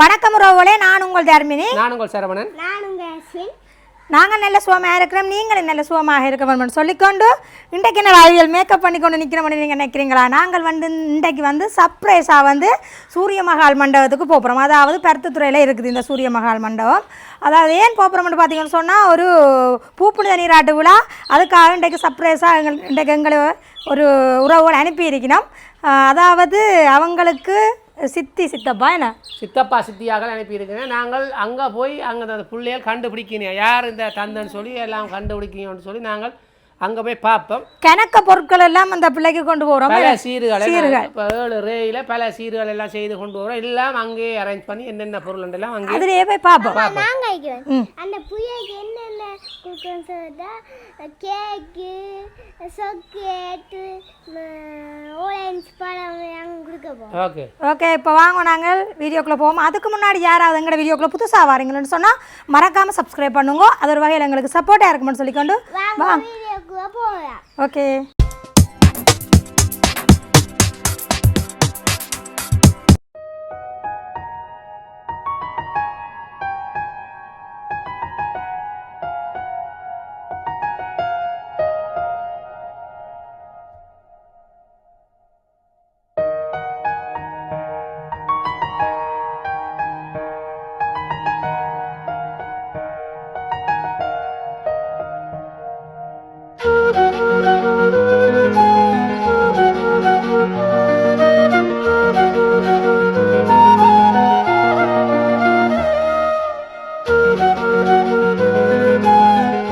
வணக்கம் உறவுகளே, நான் உங்கள் தர்மினி. நான் உங்கள் சரவணன். நான் உங்கள் அஸ்வின். நாங்கள் நல்ல சுகமாக இருக்கிறோம், நீங்களும் நல்ல சுகமாக இருக்க வேணும்னு சொல்லிக்கொண்டு இன்றைக்கு என்ன அறிவியல் மேக்கப் பண்ணி கொண்டு நிற்கிறோம்னு நீங்கள் நினைக்கிறீங்களா? நாங்கள் இன்றைக்கு சர்ப்ரைஸாக சூரிய மகால் மண்டபத்துக்கு போகிறோம். அதாவது பருத்தித்துறையில் இருக்குது இந்த சூரிய மகால் மண்டபம். அதாவது ஏன் போகிறோம்னு பார்த்தீங்கன்னு சொன்னால், ஒரு பூப்புனித நீராட்டு விழா. அதுக்காக இன்றைக்கு சர்ப்ரைஸாக இன்றைக்கு எங்களை ஒரு உறவுகள் அனுப்பியிருக்கணும். அதாவது அவங்களுக்கு சித்தப்பா என்ன சித்தப்பா சித்தியாக அனுப்பியிருக்கேன். நாங்கள் அங்கே போய் அங்கே அந்த பிள்ளைகள் கண்டுபிடிக்கணும், யார் இந்த தந்தன்னு சொல்லி எல்லாம் கண்டுபிடிக்கணும்னு சொல்லி நாங்கள் அங்கே போய் பார்ப்போம். கணக்க பொருட்கள் எல்லாம் அந்த பிள்ளைக்கு கொண்டு போகிறோம். பல சீர்கள் இப்போ 7 ரேயில் பல சீர்கள் எல்லாம் செய்து கொண்டு வரோம். எல்லாம் அங்கேயே அரேஞ்ச் பண்ணி என்னென்ன பொருள் எல்லாம் அங்கே அதிலே போய் பார்ப்போம். அந்த புயலுக்கு என்னென்ன கொடுக்கணும்னு சொல்லிட்டா, கேக்கு, சாக்லேட்டு, ஆரஞ்சு பழம் அங்கே கொடுக்க போகிறோம். ஓகே, இப்போ வாங்க நாங்கள் வீடியோக்குள்ளே போவோம். அதுக்கு முன்னாடி யாராவது எங்களோட வீடியோக்குள்ளே புதுசாக வாரீங்கன்னு சொன்னால் மறக்காமல் சப்ஸ்கிரைப் பண்ணுங்க. அது ஒரு வகையில் எங்களுக்கு சப்போர்ட்டாக இருக்குமென்னு சொல்லிக்கொண்டு வாங்க போகலாம். ஓகே,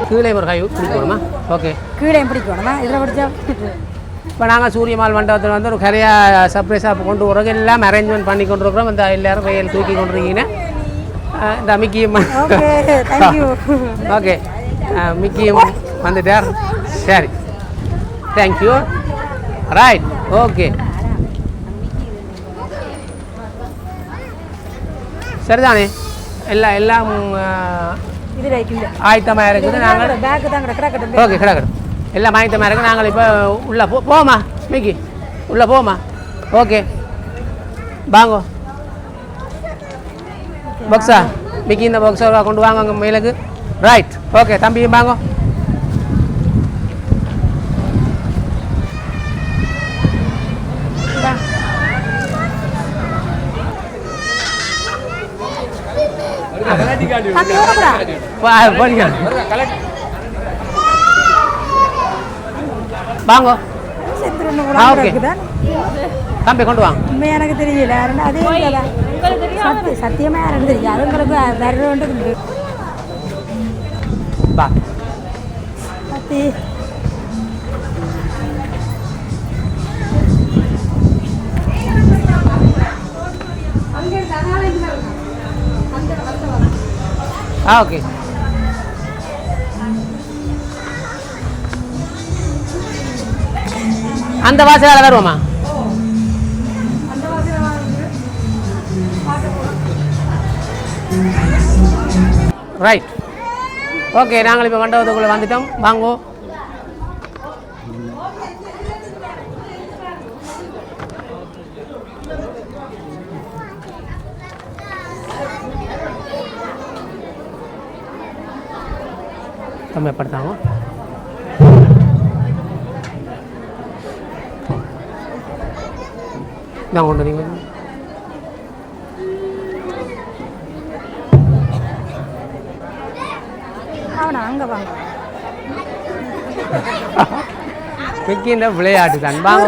கீழே ஒரு கை பிடிக்கணுமா? ஓகே, கீழே பிடிக்கணுமா? இதில் பிடிச்சா இப்போ நாங்கள் சூரியமால் மண்டபத்தில் ஒரு கரையாக சர்ப்ரைஸாக கொண்டு வரோம். எல்லாம் அரேஞ்ச்மெண்ட் பண்ணி கொண்டு இருக்கிறோம். இந்த எல்லோரும் வெயில் தூக்கி கொண்டு இருக்கீங்க. இந்த மிக்கியும் ஓகே, மிக்கியும் வந்துட்டார். சரி, தேங்க்யூ. ரைட், ஓகே, சரிதானே? எல்லாம் ஆயத்தமாக இருக்குது. நாங்கள் ஓகே கிடக்கட்டும், எல்லாம் ஆயத்தமாக இருக்குது. நாங்கள் இப்போ உள்ளே போமா மிக்கி, உள்ளே போமா? ஓகே, வாங்கோ பாக்ஸா மிக்கி, இந்த பாக்ஸை கொண்டு வாங்க அங்கே மேலுக்கு. ரைட், ஓகே தம்பி வாங்கோ. வாங்க, தம்பி கொண்டு வாங்க. எனக்கு தெரியல, அதே சத்தியமா எனக்கு தெரியாது. உங்களுக்கு வேற வா பத்தி ஓகே. அந்த வாசலால வருவோமா? Right, okay. நாங்கள் இப்போ மண்டபத்துக்குள்ளே வந்துட்டோம். வாங்கோ. எப்படித்தாங்க நான் கொண்டு வரீங்க. அங்கே வாங்க, மிக்கின்ற விளையாட்டு தான். வாங்க,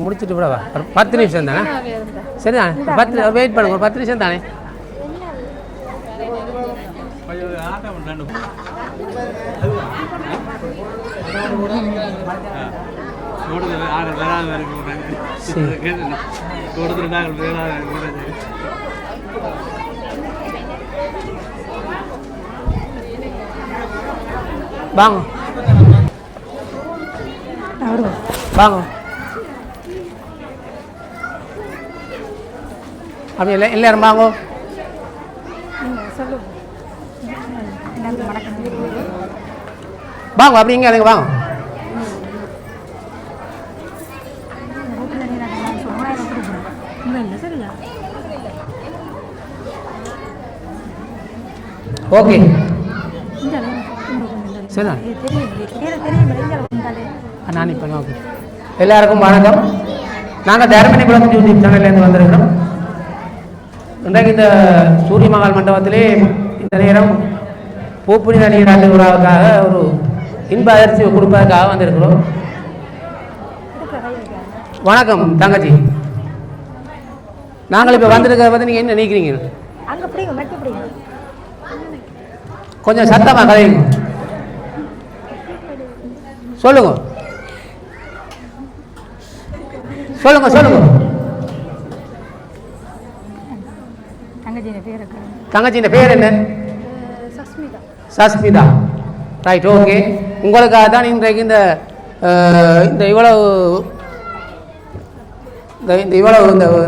முடிச்சுட்டு விடவா? 10 நிமிஷம் தானே? சரிதானே? 10 வெயிட் பண்ணுங்க, 10 நிமிஷம் தானே? வாங்க வாங்க அப்படி எல்லாரும் வாங்க வாங்க அப்படிங்க அதுங்க வாங்க ஓகே சரி நான் இப்போ ஓகே எல்லாருக்கும் வணக்கம். நாங்கள் தர்மபுரம் யூடியூப் சேனல்லேருந்து வந்திருக்கிறோம். இன்றைக்கு இந்த சூரிய மகால் மண்டபத்திலே இந்த நேரம் பூப்புனித நீராட்டு விழாவுக்காக ஒரு இன்ப அதிர்ச்சி கொடுப்பதற்காக வந்திருக்கிறோம். வணக்கம் தங்கச்சி. நாங்கள் இப்போ வந்திருக்கிறத பற்றி நீங்கள் என்ன நினைக்கிறீங்க? கொஞ்சம் சத்தமாக கதைங்க சொல்லுங்க சொல்லுங்க சொல்லுங்க. தங்கச்சியின் பேர் என்ன? சஸ்மிதா. Right, okay. உங்களுக்காக தான் இன்றைக்கு இந்த இவ்வளவு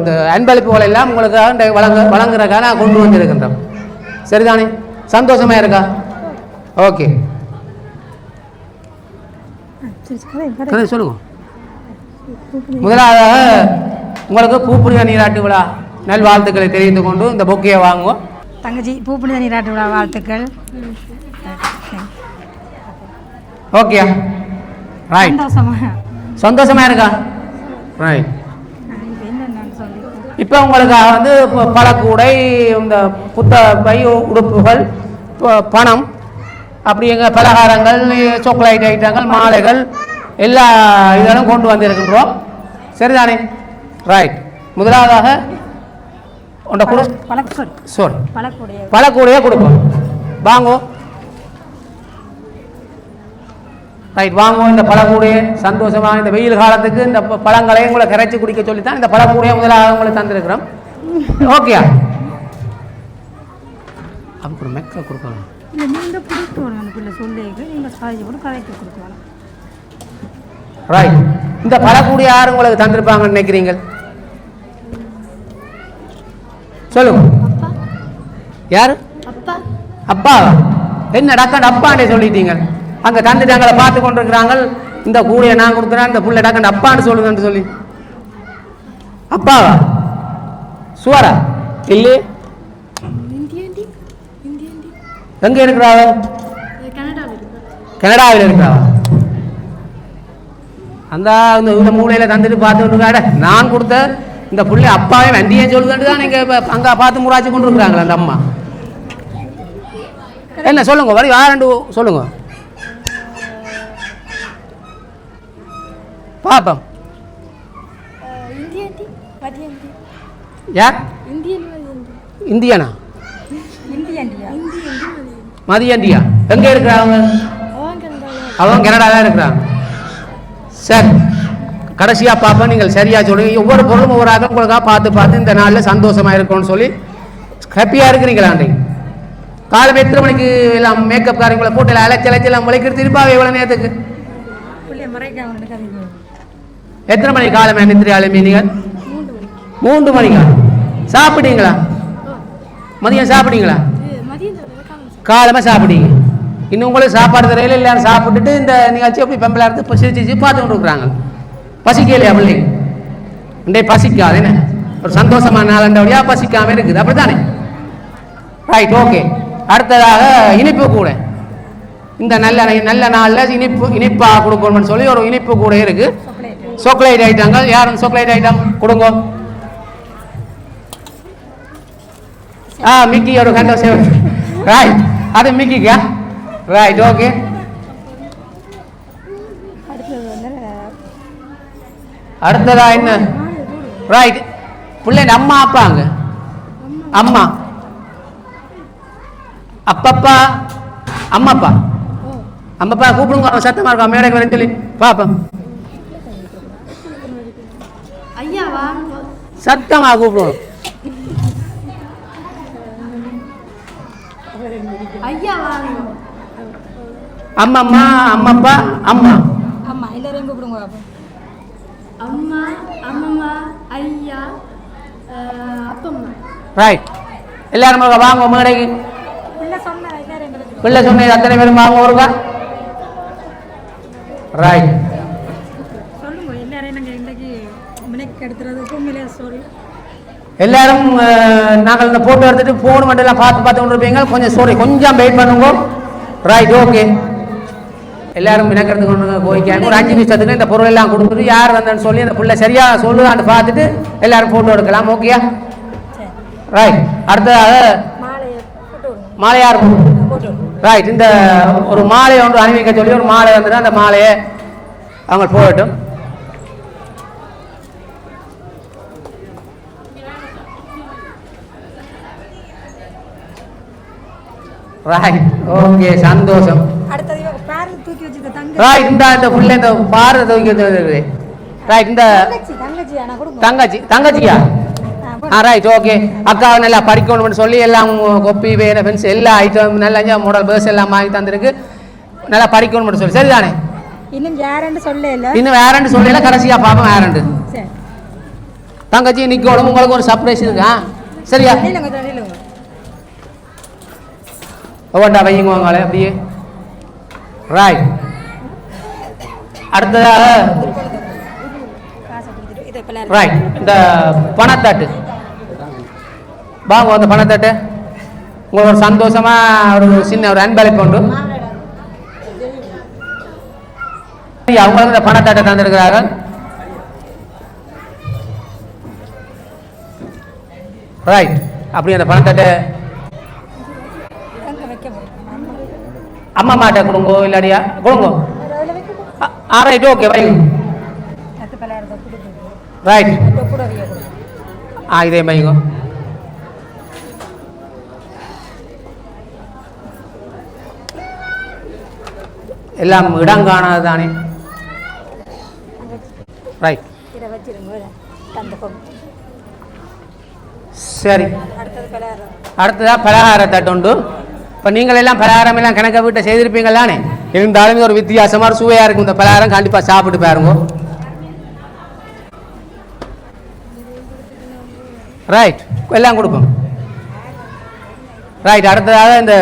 இந்த அன்பளிப்புகள் எல்லாம் உங்களுக்காக வழங்குறதுக்காக நான் கொண்டு வந்திருக்கின்றோம். சரிதானே? சந்தோஷமா இருக்கா? ஓகே, சொல்லுங்க. முதலாவதாக உங்களுக்கு பூப்புனித நீராட்டு விழா நல்வாழ்த்துக்களை தெரிவித்து கொண்டு இந்த பொக்கையை வாங்குவோம். தங்கச்சி பூப்புனித நீராட்டு விழா வாழ்த்துக்கள். Okay, right. சந்தோஷமா இருக்கா? ரைட். இப்போ உங்களுக்காக வந்து பழக்கூடை, இந்த புத்த பை உடுப்புகள், பணம், அப்படி எங்கள் பலகாரங்கள், சாக்லேட் ஐட்டங்கள், மாலைகள் எல்லா இதெல்லாம் கொண்டு வந்திருக்கின்றோம். சரிதானே? ரைட். முதலாவதாக உண்ட பழக்கூடையே கொடுப்போம். வாங்கோ. ரைட், வாங்குவோம். இந்த பழக்கூடையை சந்தோஷமாக இந்த வெயில் காலத்துக்கு இந்த பழங்களையும் உங்களை கரைச்சி குடிக்க சொல்லித்தான் இந்த பழக்கூடையை முதலாக உங்களுக்கு தந்திருக்கிறோம். ஓகேயா? அப்புறம் மெக்க கொடுக்கலாம். ரைட். இந்த பழக்கூடை யார் உங்களுக்கு தந்திருப்பாங்கன்னு நினைக்கிறீங்க? சொல்லுங்க. யாரு? அப்பா. என்ன டக்கண்ட் அப்பாண்டே சொல்லிட்டீங்க? அங்கே தந்துட்டாங்களை பார்த்து கொண்டு இருக்கிறாங்க. இந்த கூடையை நான் கொடுக்குறேன், இந்த புள்ள டக்கண்ட் அப்பான்னு சொல்லுங்கன்னு சொல்லி. அப்பாவா? சுவரா? இல்லை. எங்கே இருக்கிறாங்க? கனடாவில் இருக்கிறாங்க. அந்த இந்த மூலையில் தந்துட்டு பார்த்துட்டு நான் கொடுத்த இந்த பிள்ளை அப்பாவே வண்டியே சொல்லுதுன்ட்டு தான் நீங்கள் அங்கே பார்த்து முறாச்சி கொண்டு இருக்கிறாங்களா அந்த அம்மா? என்ன சொல்லுங்க, வரி யாரெண்டு சொல்லுங்க பாப்பம். யார்? இந்தியனா? மதியண்டியா? எங்க இருக்கிறாங்க? அவங்க கனடாவில் இருக்கிறாங்க. சரி, கடைசியா பாப்பா நீங்கள் சரியா சொல்லுங்க. ஒவ்வொரு பொருளும் ஒவ்வொரு ஆக உங்களுக்காக பார்த்து இந்த நாளில் சந்தோஷமா இருக்கும்னு சொல்லி ஹாப்பியா இருக்கிறீங்களா? காலம் எத்தனை மணிக்கு எல்லாம் மேக்கப் காரங்களை போட்டு அலைச்சி எல்லாம் முளைக்கிறது திருப்பாவே எவ்வளவு நேரத்துக்கு? எத்தனை மணிக்கு காலம் நித்திரையாலுமே நீங்கள்? 3 மணிக்கா? சாப்பிட்டீங்களா? மதியம் சாப்பிட்டீங்களா? காலமாக சாப்பிட்டீங்க. இன்னும் உங்களுக்கு சாப்பாடு தரையில் எல்லாரும் சாப்பிட்டுட்டு இந்த நிகழ்ச்சி அப்படி பெம்பளா இருந்து சிரிச்சு பார்த்து கொண்டு இருக்கிறாங்க. பசிக்கலையா பிள்ளைங்க? இன்றைய பசிக்காது என்ன? ஒரு சந்தோஷமான நாள் பசிக்காம இருக்குது, அப்படித்தானே? Right, okay. அடுத்ததாக இனிப்பு கூட. இந்த நல்ல நாளில் இனிப்பாக கொடுக்கணும்னு சொல்லி ஒரு இனிப்பு கூட இருக்கு. சாக்லேட் ஐட்டங்கள். யாரும் சாக்லேட் ஐட்டம் கொடுங்க. மிக்கி ஒரு கண்ட சேவ். ரைட், அது மிக்கிக்கா? Right, okay. அடுத்ததா என்ன? ரைட், பிள்ளை அம்மா அப்பாங்க. அம்மா அப்பப்பா அம்மாப்பா அம்மப்பா கூப்பிடுங்க. சத்தமா இருக்கா மேடைக்கு வரேன்னு சொல்லி பாப்பா. ஐயா வாங்க. சத்தமாக கூப்பிடுவோம். ஐயா வாங்க. அம்மம்மா அம்மப்பா அம்மா அம்மா எல்லாரையும் கூப்பிடுங்க. அம்மா அம்மம்மா ஐயா அப்பம்மா. ரைட். எல்லாரும் வாங்க மேடைக்கு. பிள்ளை சொன்ன எல்லாரையும் பிள்ளை சொன்னது அத்தனை பேரும் வாங்க ஒருக்கா. ரைட். சொல்லுங்க எல்லாரையும் நாங்கள் இன்றைக்கு மினைக்கு எடுத்துறதுக்கு உண்மையிலே சொல்லு. எல்லாரும் நாங்கள் இந்த போட்டோ எடுத்துட்டு ஃபோன் மட்டும் எல்லாம் பார்த்து கொண்டு இருப்பீங்க. கொஞ்சம் வெயிட் பண்ணுங்க. Right, okay. எல்லாரும் மினக்கிறது கொண்டு போய்க்காங்க. ஒரு 5 நிமிஷத்துக்கு இந்த பொருள் எல்லாம் கொடுத்துட்டு யார் வந்தேன்னு சொல்லி அந்த பிள்ளை சரியா சொல்லுதான்னு பார்த்துட்டு எல்லாரும் ஃபோட்டோ எடுக்கலாம். ஓகேயா? ரைட். அடுத்ததாக மாலையார் ரைட். இந்த ஒரு மாலையை ஒன்று அணிவிக்க சொல்லி ஒரு மாலை வந்துட்டு அந்த மாலையை அவங்க போகட்டும். ரைட், ஓகே, சந்தோஷம். ரைட். இந்த புள்ள இந்த பாரு தூக்கி வச்சிருக்கு. ரைட். இந்த தங்கச்சியா? Right, okay. அக்கா நல்லா படிக்கணும்னு சொல்லி எல்லாம் கொப்பி வேற பென்ஸ் எல்லா ஐட்டம் நல்லா மாடல் பேர்ஸ் எல்லாம் வாங்கி தந்திருக்கு. நல்லா படிக்கணும்னு சொல்லி. சரிதானே? இன்னும் யாருன்னு சொல்லல. இன்னும் வேறண்டு சொல்லல. கடைசியா பாப்போம் வேறண்டு. தங்கச்சி நிக்கணும். உங்களுக்கு ஒரு சர்ப்ரைஸ் இருக்கா? சரியா? ஒவ்வொன்றா வையுங்க வாங்களே அப்படியே. ரைட். அடுத்ததாக ரைட். இந்த பணத்தாட்டு வாங்க. அந்த பணத்தாட்டு உங்களுக்கு ஒரு சந்தோஷமா ஒரு சின்ன ஒரு அன்பளிப்பு உண்டு. அவங்களுக்கு இந்த பணத்தாட்டை தந்திருக்கிறார்கள். ரைட். அப்படி அந்த பணத்தாட்டை அம்மா மாட்ட கொடுங்கோ இல்லாடியா கொடுங்கோ. ரைட், ஓகே, வைங்க. ரைட். இதே வைங்க. எல்லாம் இடம் காணாது தானே. ரைட், சரி. அடுத்ததா பலகார தட்டு உண்டு. இப்போ நீங்கள் எல்லாம் பலகாரம் எல்லாம் கணக்க வீட்டை செய்திருப்பீங்களானே. இருந்தாலும் ஒரு வித்தியாசமாக சுவையாக இருக்கும் இந்த பலகாரம். கண்டிப்பாக சாப்பிட்டு பாருங்க. ரைட், எல்லாம் கொடுக்கும். ரைட். அடுத்ததாக இந்த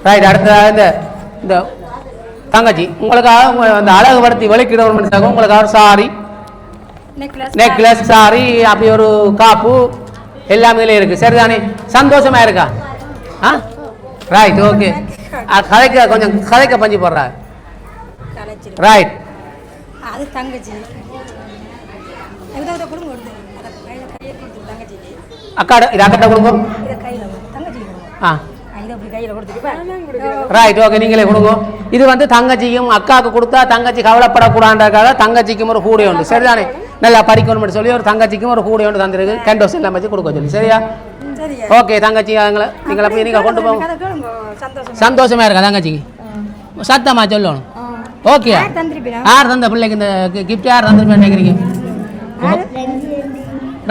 ரைட். அடுத்ததாக இந்த தங்கச்சி உங்களுக்காக அந்த அழகுபடுத்தி வெளிக்கிடணும். உங்களுக்காக சாரி, நெக்லஸ், சாரி, அப்படி ஒரு காப்பு எல்லாம் இதில் இருக்கு. சரிதானே? சந்தோஷமா இருக்கா? Right, okay. கதைக்க கொஞ்சம் கதைக்க பஞ்சு போடுறா. ரைட். அக்கா இது அக்கட்ட கொடுங்க. ரைட், ஓகே, நீங்களே கொடுங்க. இது வந்து தங்கச்சிக்கும் அக்காவுக்கு கொடுத்தா தங்கச்சி கவலைப்படக்கூடாதுக்காக தங்கச்சிக்கும் ஒரு கூடை உண்டு. சரிதானே? நல்லா படிக்கணும்னு சொல்லி ஒரு தங்கச்சிக்கும் ஒரு கூடை ஒன்று தந்திருக்கு. கேண்டோஸ் எல்லாம் வச்சு கொடுக்க சொல்லி. சரியா? ஓகே. தங்கச்சி நீங்கள் அப்படி நீங்கள் கொண்டு போங்க. சந்தோஷமா இருக்கா தங்கச்சிக்கு? சத்தமா சொல்லணும். ஓகே. யார் தந்த பிள்ளைக்கு இந்த கிஃப்ட்? யார் தந்திருப்பேன் நினைக்கிறீங்க?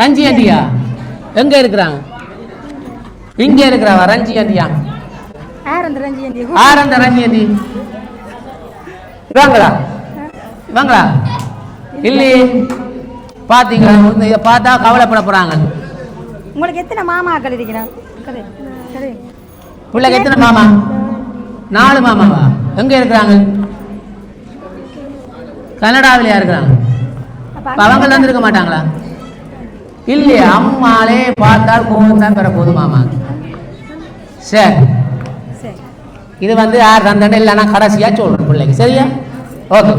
ரஞ்சி ஆண்டியா? எங்க இருக்கிறாங்க? இங்கே இருக்கிறாவா ரஞ்சி ஆண்டியா? யார் அந்த ரஞ்சி ஆண்டி? இவங்களா? இவங்களா? இல்லையே. பார்த்தீங்களா? இதை பார்த்தா கவலைப்பட போறாங்க. உங்களுக்கு எத்தனை மாமாக்கள் இருக்கிறாங்க? பிள்ளைக்கு எத்தனை மாமா? 4 மாமாவா? எங்க இருக்கிறாங்க? கனடாவிலையா இருக்கிறாங்க? அவங்க வந்துருக்க மாட்டாங்களா? இல்லையா? அம்மாலே பார்த்தால் கோவம் தான் பெற போது மாமா. சரி, இது வந்து யார் தந்தேன்னு இல்லைன்னா கடைசியா சொல்றேன் பிள்ளைக்கு. சரியா? ஓகே.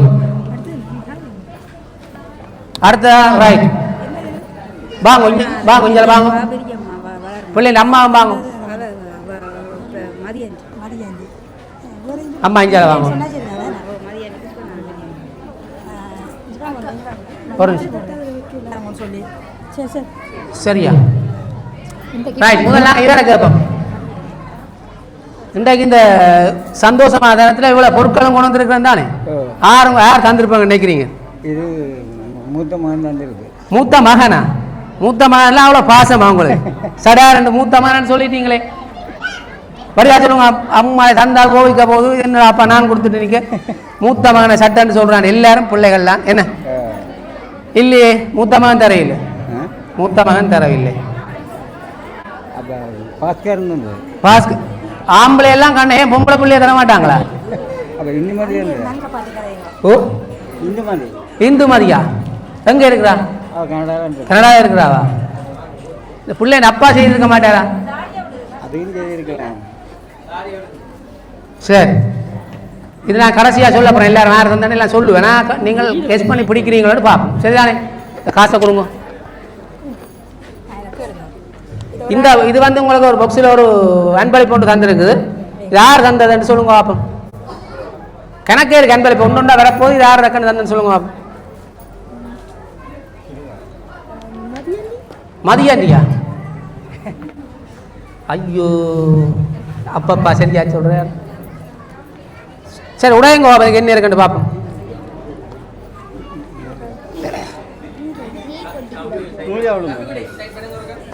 அடுத்த ரைட். வாங்க கொஞ்சம் வாங்க. பிள்ளைங்க அம்மாவும் வாங்க. அம்மா இங்கே வாங்க. ஒரு சரியா? ரைட். முதல்ல இதான கேட்போம். இன்றைக்கு இந்த சந்தோஷமான தினத்தில் இவ்வளோ பொருட்களும் கொண்டு வந்திருக்கிறேன் தானே யார் தந்திருப்பாங்க நினைக்கிறீங்க? இது மூத்த மகன் தந்திருக்கு. மூத்த மகனா? மூத்த மகன்லாம் அவ்வளோ பாசமா உங்களுக்கு? சடா ரெண்டு மூத்த மகன் சொல்லிட்டீங்களே. வரியா சொல்லுங்க. அம்மா தந்தால் கோவிக்க போது என்ன அப்பா நான் கொடுத்துட்டு நிற்க மூத்த மகனை சட்டன்னு சொல்கிறான் எல்லாரும் பிள்ளைகள்லாம். என்ன இல்லையே, மூத்த மகன் தரையில்லை. மூத்த மகன் தரவில்லை. பாஸ்கர் ஆம்பளை எல்லாம் கண்ணே பொம்பளை பிள்ளைய தர மாட்டாங்களா? ஓ இந்துமதியா? எங்க இருக்கிறா? கனடா இருக்கிறாவா? இந்த பிள்ளை அப்பா செய்திருக்க மாட்டாரா? சரி, இது நான் கடைசியாக சொல்ல போகிறேன். எல்லாரும் வேறு தந்தானே எல்லாம் சொல்லுவேன். நான் நீங்கள் கெஸ் பண்ணி பிடிக்கிறீங்களோன்னு பார்ப்போம். சரிதானே? இந்த காசை கொடுங்க. இந்த இது வந்து உங்களுக்கு ஒரு பாக்ஸில் ஒரு அன்பளிப்பு ஒன்று தந்துருக்குது. யார் தந்ததுன்னு சொல்லுங்க பார்ப்போம். கணக்கே இருக்கு அன்பளிப்பு ஒன்றுண்டா வரப்போது. இது யார் ரெக்கண்டு தந்ததுன்னு சொல்லுங்க பார்ப்போம். மதியாண்டியா? ஐயோ அப்பப்பா சரியா சொல்கிறேன். சரி உடையங்க பாப்பா, என்ன இருக்குன்னு பார்ப்போம்.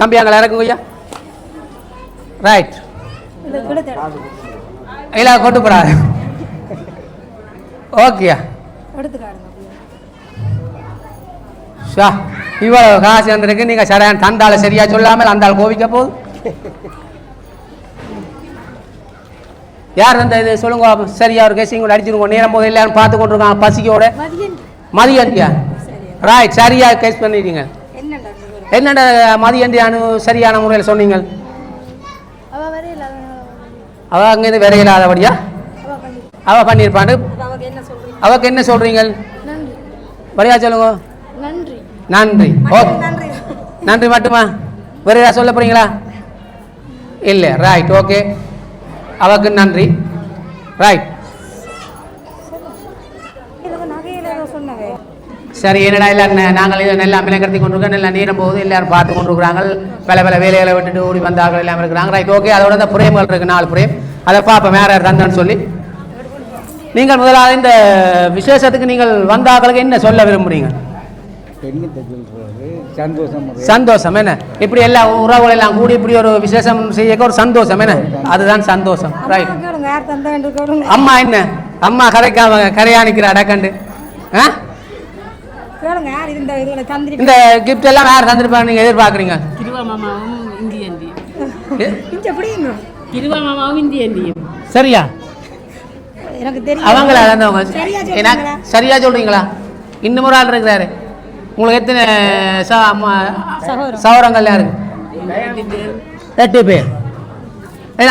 தம்பி அங்கே இறக்குங்க ஐயா. ரைட் இல்லை கொண்டு போகிறாரு. ஓகேயா ஷா, இவ்வளோ காசு வந்துருக்கு. நீங்கள் சரியான தந்தால சரியா சொல்லாமல் அந்த ஆள் கோவிக்க போகுது. யார் தந்த இது சொல்லுங்க. சரியா ஒரு கேசிங் கூட அடிச்சிருக்கோம். நேரம் போது எல்லாரும் பார்த்து கொண்டிருக்காங்க பசிக்கோட. மதியண்டியா? ரைட், சரியா கேஸ் பண்ணிட்டீங்க. என்னென்ன மதியண்டியானு சரியான முறையில் சொன்னீங்க. அவ அங்கேருந்து வேற இல்லாதபடியா அவ பண்ணியிருப்பாண்டு. அவக்கு என்ன சொல்றீங்க? வரையா சொல்லுங்க. நன்றி. ஓகே, நன்றி மட்டுமா? வேற ஏதாவது சொல்ல போறீங்களா? இல்லை. ரைட், ஓகே, அவக்கு நன்றி. ரைட், சரி. என்னடா இல்லை, நாங்கள் இதை நல்லா மிளக்கத்தி கொண்டிருக்கோம். நல்லா நேரம் போகுது, எல்லாரும் பார்த்து கொண்டிருக்கிறாங்க. பல பல வேலைகளை விட்டுட்டு ஓடி வந்தார்கள் எல்லாம் இருக்கிறாங்க. Right, okay. அதோட இந்த பிரேம்கள் இருக்குது 4 பிரேம். அதை பார்ப்போம் வேற யார் தந்தான்னு சொல்லி. நீங்கள் முதலாவது இந்த விசேஷத்துக்கு நீங்கள் வந்தாக்களுக்கு என்ன சொல்ல விரும்புறீங்க? சந்தோஷம். என்ன இப்படி எல்லா உறவுகள் எல்லாம் கூடி இப்படி ஒரு விசேஷம் செய்ய ஒரு சந்தோஷம். என்ன அதுதான் சந்தோஷம். ரைட். அம்மா என்ன அம்மா கரைக்காம கரையாணிக்கிற அடக்கண்டு. இந்த கிஃப்ட் எல்லாம் யார் தந்திருப்பாங்க நீங்க எதிர்பார்க்குறீங்க? சரியா? அவங்களா தந்தவங்க? சரியா சொல்றீங்களா? இன்னும் ஒரு ஆள் இருக்கிறாரு. உங்களுக்கு எத்தனை சவரங்கள்லாம் இருக்கு? 8 பேர்.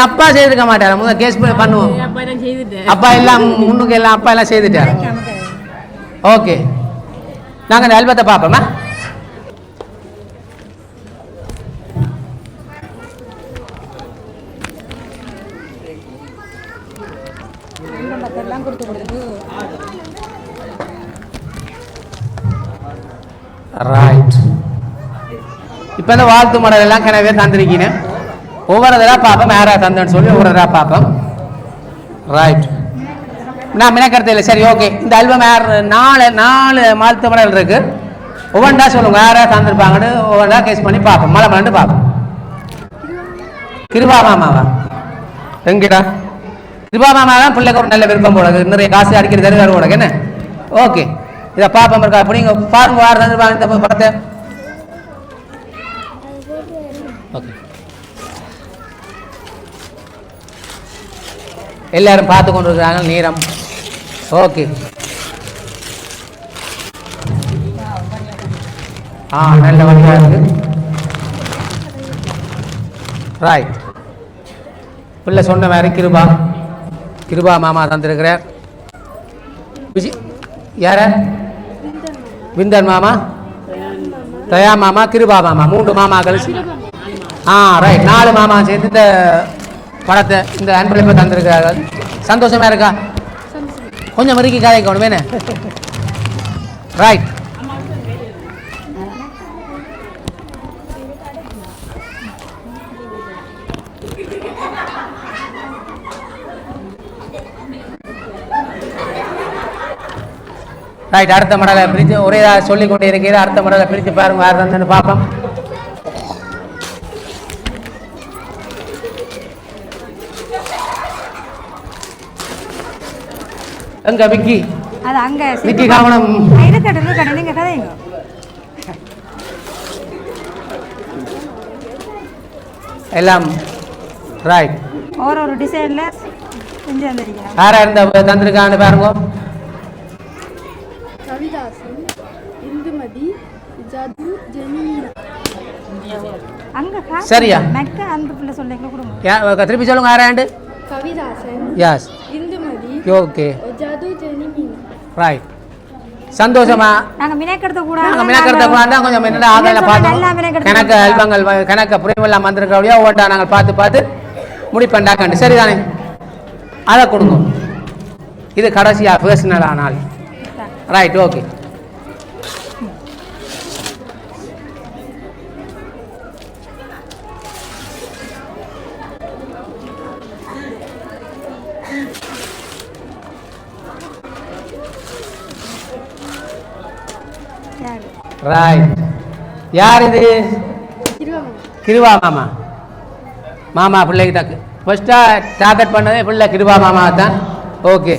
அப்பா செய்திருக்க மாட்டாரா? முதல் கேஸ் பண்ணுவோம். அப்பா எல்லாம் முன்னுக்கு எல்லாம் அப்பா எல்லாம் செய்துட்டாரு. ஓகே, நாங்கள் இந்த ஆல்பத்தை பார்ப்போமா? ரைட், இப்போ இந்த வாழ்த்து மடல் எல்லாம் கிணவே தந்திருக்கீங்க. ஒவ்வொரு தடவை பார்ப்போம் யாரா தந்தேன்னு சொல்லி ஒவ்வொரு தடவை பார்ப்போம். ரைட், நான் மினக்கருத்து இல்லை. சரி, ஓகே. இந்த ஆல்பம் யார் 4 வாழ்த்து மடல் இருக்கு. ஒவ்வொன்றா சொல்லுங்க யாரா தந்திருப்பாங்கன்னு ஒவ்வொன்றா கேஸ் பண்ணி பார்ப்போம். மழை மலண்டு பார்ப்போம். கிருபா மாமாவா? எங்கிட்டா கிருபா மாமா தான் பிள்ளைக்கு ஒரு நல்ல விருப்பம் போல நிறைய காசு அடிக்கிற தருவார் போல. என்ன ஓகே, இதை பார்ப்போம் இருக்கா? அப்படி நீங்கள் பாருங்க யார் தந்துருப்பாங்க இந்த படத்தை. ஓகே, எல்லாரும் பார்த்து கொண்டு இருக்கிறாங்க நேரம். ஓகே, நல்ல வழியாக இருக்கு. ரைட், பிள்ளை சொன்ன மாதிரி கிருபா மாமா தந்திருக்கிறார். விஜய் யார? விந்தன் மாமா, தயா மாமா, கிருபா மாமா, 3 மாமாக்கள். ரைட், 4 மாமா சேர்த்து இந்த படத்தை இந்த அன்பளிப்பை தந்திருக்கிறார்கள். சந்தோஷமா இருக்கா? கொஞ்சம் மறுக்கி காய்க்கணும் என்ன? ரைட், ரைட், அடுத்த மடலை பிரித்து ஒரே சொல்லிக் கொண்டே இருக்கிற அடுத்த மடலை பிரித்து பாருங்க வேறு வந்து பார்ப்போம். எங்க விக்கி அது அங்க விக்கி கவனம் இருக்கட்டும் நீங்க கதைங்க. எல்லாம் ரைட். ஒரு டிசைன்ல செஞ்சு வந்திருக்கீங்க. யாரா இருந்தா தந்திருக்கான்னு பாருங்க. கவிதாசன், இந்துமதி, ஜது, ஜெனினா. அங்க சரியா மெக்க அந்த பிள்ளை சொல்லுங்க கொடுங்க. திருப்பி சொல்லுங்க. யாராண்டு? Kavithasan, yes, Indumathi, okay, Jathu, Jenina. Right. சந்தோஷமா நாங்க மினக்கெடுத்த கூட கொஞ்சம் என்னடா ஆகல பார்த்தோம். கணக்கு அல்பங்கள் கணக்கு புரியவெல்லாம் வந்திருக்கிறபடியா ஓட்டா நாங்கள் பார்த்து முடிப்பண்டாக்கண்டு. சரிதானே, அதை கொடுங்க. இது கடைசியா பேசினல் ஆனால் ரைட், ஓகே. ரைட். யார் இது? கிருவா மாமா. மாமா பிள்ளைக்கு தக்கு ஃபர்ஸ்ட்டாக டார்கெட் பண்ணதே பிள்ளை கிருபா மாமா தான். ஓகே,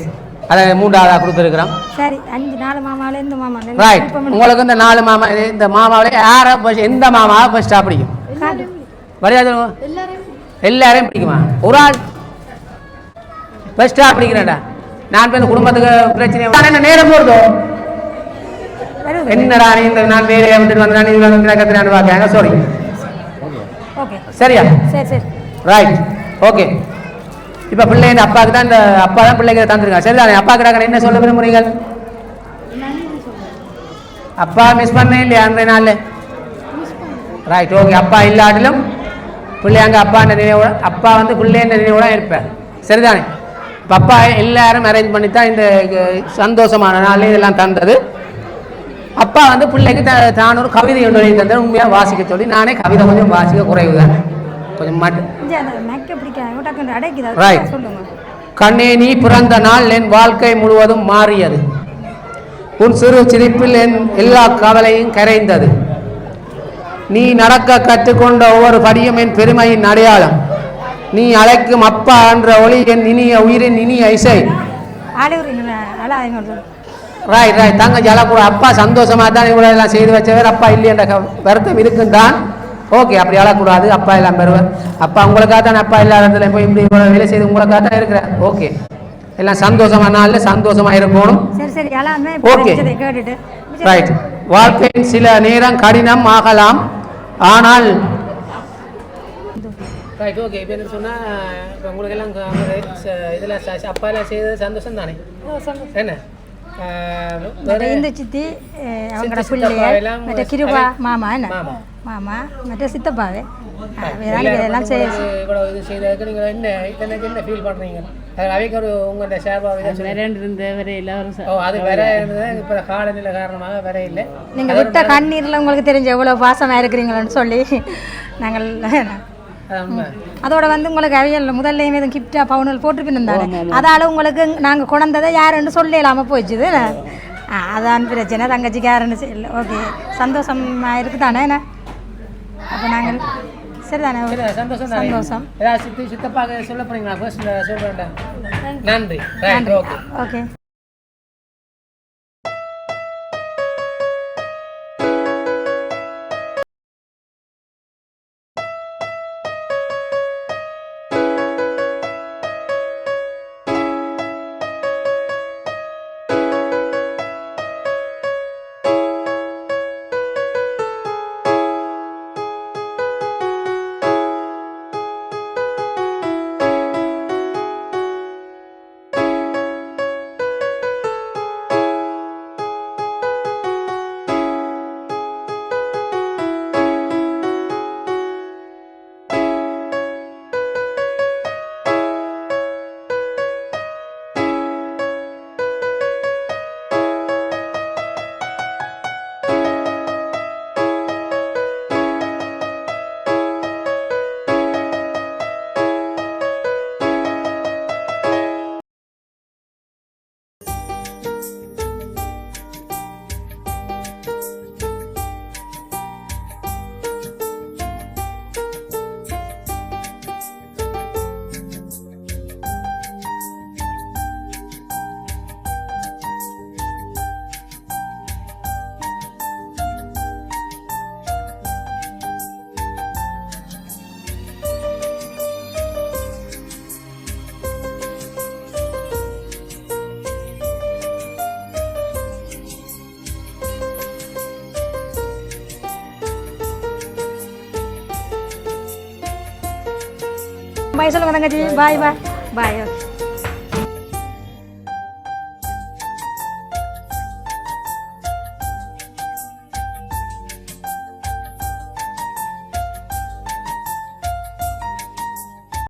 அதை 3ஆவதாக கொடுத்துருக்குறோம். சரி, 4 மாமாவில் இந்த மாமா. ரைட். உங்களுக்கு இந்த 4 மாமா, இந்த மாமாவிலே யாரை எந்த மாமாவை ஃபர்ஸ்ட்டாக பிடிக்கும்? வரையாது எல்லாரையும் பிடிக்குமா? ஒரு ஆள் ஃபர்ஸ்ட்டாக பிடிக்கிறேன்டா. நான் போய் குடும்பத்துக்கு பிரச்சனை நேரம் போடுதோ என்னடா நீ இந்த நான் வேலையை விட்டுட்டு வந்தேன் கத்துறான்னு பார்க்காங்க. சாரி, ஓகே, சரியா? சரி சரி, ரைட், ஓகே. இப்போ பிள்ளை இந்த அப்பாவுக்கு தான், இந்த அப்பா தான் பிள்ளைங்க தந்துருக்காங்க. சரிதானே? அப்பா கிட்ட என்ன சொல்ல விரும்புறீங்க? அப்பா மிஸ் பண்ணே இல்லையா அந்த நாளில்? Right, okay. அப்பா இல்லாட்டிலும் பிள்ளைங்க அப்பான்ற நினைவோட, அப்பா வந்து பிள்ளைன்ற நினைவோட இருப்பேன். சரிதானே? இப்போ அப்பா எல்லாரும் அரேஞ்ச் பண்ணி தான் இந்த சந்தோஷமான நாள் இதெல்லாம் தந்தது. அப்பா வந்து பிள்ளைக்கு தான் ஒரு கவிதை ஒன்று எழுதி தந்தார். உண்மையாக வாசிக்க சொல்லி நானே கவிதை கொஞ்சம் வாசிக்க குறைவு தான், கொஞ்சம் மாட்டேன். ரைட். கண்ணே நீ பிறந்த நாள் என் வாழ்க்கை முழுவதும் மாறியது. உன் சிறு சிரிப்பில் என் எல்லா கவலையும் கரைந்தது. நீ நடக்க கற்றுக்கொண்ட ஒவ்வொரு படியும் என் பெருமையின் அடையாளம். நீ அழைக்கும் அப்பா என்ற ஒளி என் இனிய உயிரின் இனிய இசை. Right right. தங்கச்சி அழக்கூட அப்பா சந்தோஷமாக தான் இவ்வளோ எல்லாம் செய்து வச்சவர். அப்பா இல்லையன்ற வருத்தம் இருக்குன்னு தான். ஓகே, அப்படி அழக்கூடாது. அப்பா எல்லாம் பெறுவார். அப்பா உங்களுக்காக தான், அப்பா இல்லாததுல போய் இப்படி வேலை செய்து உங்களுக்காக தான் இருக்கிறார். ஓகே, எல்லாம் சந்தோஷமான நாளில் சந்தோஷமாக இருக்கணும். Okay, right. வாழ்க்கையின் சில நேரம் கடினம் ஆகலாம், ஆனால் ரைட். ஓகே, இப்போ என்ன சொன்னால் இப்போ உங்களுக்கு எல்லாம் இதில் அப்பா எல்லாம் செய்தது சந்தோஷம் தானே? என்ன இந்த சித்தி அவங்களோட பிள்ளைய மற்ற கிருபா மாமா, என்ன மாமா மற்ற சித்தப்பாவே இதெல்லாம் இவ்வளவு செய்ததுக்கு நீங்கள் என்ன ஃபீல் பண்ணுறீங்க? அவைக்கு ஒரு உங்கள்கிட்ட ஷேர்பாக அது வேற இருந்தது. இப்போ காலநிலை காரணமாக வேற இல்லை. நீங்கள் விட்ட கண்ணீரில் உங்களுக்கு தெரிஞ்ச எவ்வளோ பாசமாக இருக்கிறீங்களோன்னு சொல்லி நாங்கள் அதோட வந்து உங்களுக்கு அவியல் முதல்லையும் எதுவும் கிஃப்டா பவுனல் போட்டுருப்பின்னு அதால உங்களுக்கு நாங்கள் கொண்டதை யாருன்னு சொல்ல இல்லாமல் போயிடுச்சுது. அதான் பிரச்சனை. தங்கச்சிக்கு யாருன்னு இல்லை. ஓகே, சந்தோஷமாக இருக்குது தானே? என்ன அப்போ நாங்கள் சரிதானே? சந்தோஷம் சந்தோஷம். சித்தப்பாக சொல்ல போறீங்களா? சொல்றேன். நன்றி. ஓகே. பாய் சொல்லுங்க தங்கச்சி பாய் பாய் பாய் ஓகே